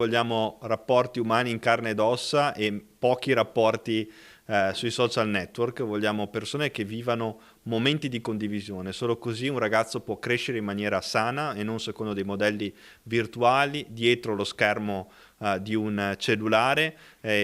Vogliamo rapporti umani in carne ed ossa e pochi rapporti sui social network. Vogliamo persone che vivano momenti di condivisione. Solo così un ragazzo può crescere in maniera sana e non secondo dei modelli virtuali dietro lo schermo di un cellulare,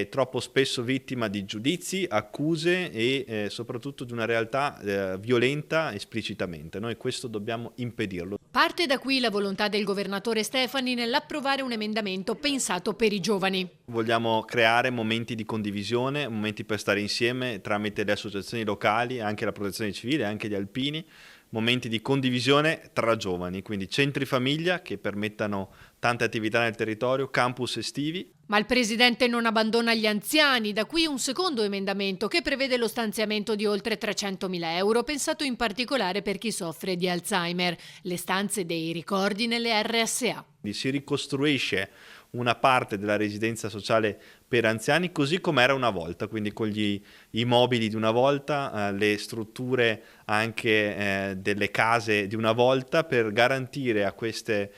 troppo spesso vittima di giudizi, accuse e soprattutto di una realtà violenta esplicitamente. Noi questo dobbiamo impedirlo. Parte da qui la volontà del governatore Stefani nell'approvare un emendamento pensato per i giovani. Vogliamo creare momenti di condivisione, momenti per stare insieme tramite le associazioni locali, anche la protezione civile, anche gli alpini, momenti di condivisione tra giovani, quindi centri famiglia che permettano tante attività nel territorio, campus estivi. Ma il presidente non abbandona gli anziani, da qui un secondo emendamento che prevede lo stanziamento di oltre 300.000 euro, pensato in particolare per chi soffre di Alzheimer, le stanze dei ricordi nelle RSA. Si ricostruisce una parte della residenza sociale per anziani così come era una volta, quindi con i mobili di una volta, le strutture anche delle case di una volta, per garantire a queste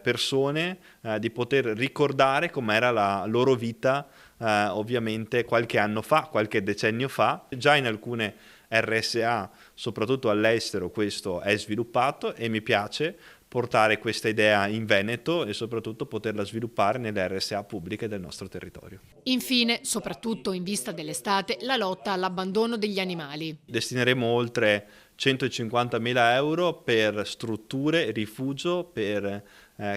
persone di poter ricordare com'era la loro vita ovviamente qualche anno fa, qualche decennio fa. Già in alcune RSA, soprattutto all'estero, questo è sviluppato e mi piace portare questa idea in Veneto e soprattutto poterla sviluppare nelle RSA pubbliche del nostro territorio. Infine, soprattutto in vista dell'estate, la lotta all'abbandono degli animali. Destineremo oltre 150.000 euro per strutture, rifugio per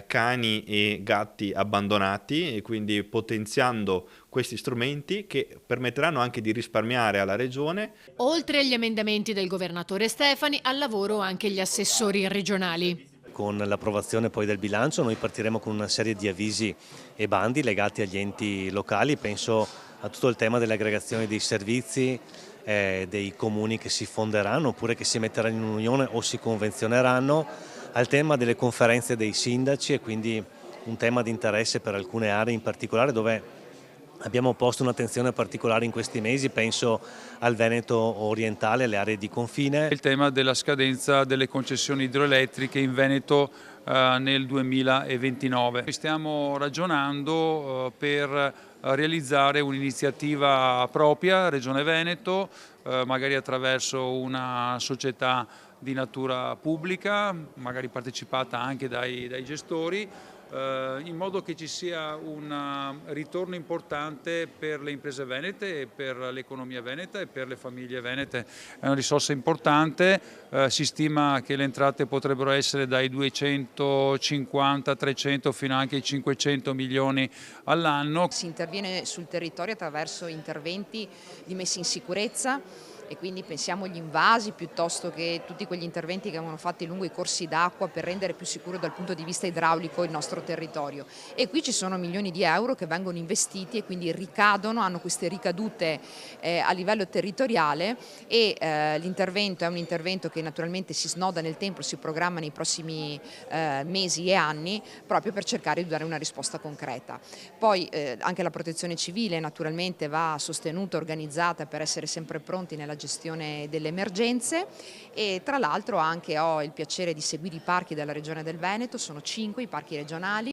cani e gatti abbandonati, e quindi potenziando questi strumenti che permetteranno anche di risparmiare alla Regione. Oltre agli emendamenti del governatore Stefani, al lavoro anche gli assessori regionali. Con l'approvazione poi del bilancio noi partiremo con una serie di avvisi e bandi legati agli enti locali. Penso a tutto il tema dell'aggregazione dei servizi, dei comuni che si fonderanno oppure che si metteranno in unione o si convenzioneranno, al tema delle conferenze dei sindaci, e quindi un tema di interesse per alcune aree in particolare dove abbiamo posto un'attenzione particolare in questi mesi. Penso al Veneto orientale, alle aree di confine. Il tema della scadenza delle concessioni idroelettriche in Veneto nel 2029. Stiamo ragionando per realizzare un'iniziativa propria, Regione Veneto, magari attraverso una società di natura pubblica, magari partecipata anche dai gestori, in modo che ci sia un ritorno importante per le imprese venete e per l'economia veneta e per le famiglie venete. È una risorsa importante, si stima che le entrate potrebbero essere dai 250, 300 fino anche ai 500 milioni all'anno. Si interviene sul territorio attraverso interventi di messa in sicurezza, e quindi pensiamo agli invasi piuttosto che tutti quegli interventi che vengono fatti lungo i corsi d'acqua per rendere più sicuro dal punto di vista idraulico il nostro territorio. E qui ci sono milioni di euro che vengono investiti e quindi ricadono, hanno queste ricadute a livello territoriale, e l'intervento è un intervento che naturalmente si snoda nel tempo, si programma nei prossimi mesi e anni, proprio per cercare di dare una risposta concreta. Poi anche la protezione civile naturalmente va sostenuta, organizzata per essere sempre pronti nella gestione delle emergenze, e tra l'altro anche ho il piacere di seguire i parchi della Regione del Veneto, sono 5 i parchi regionali.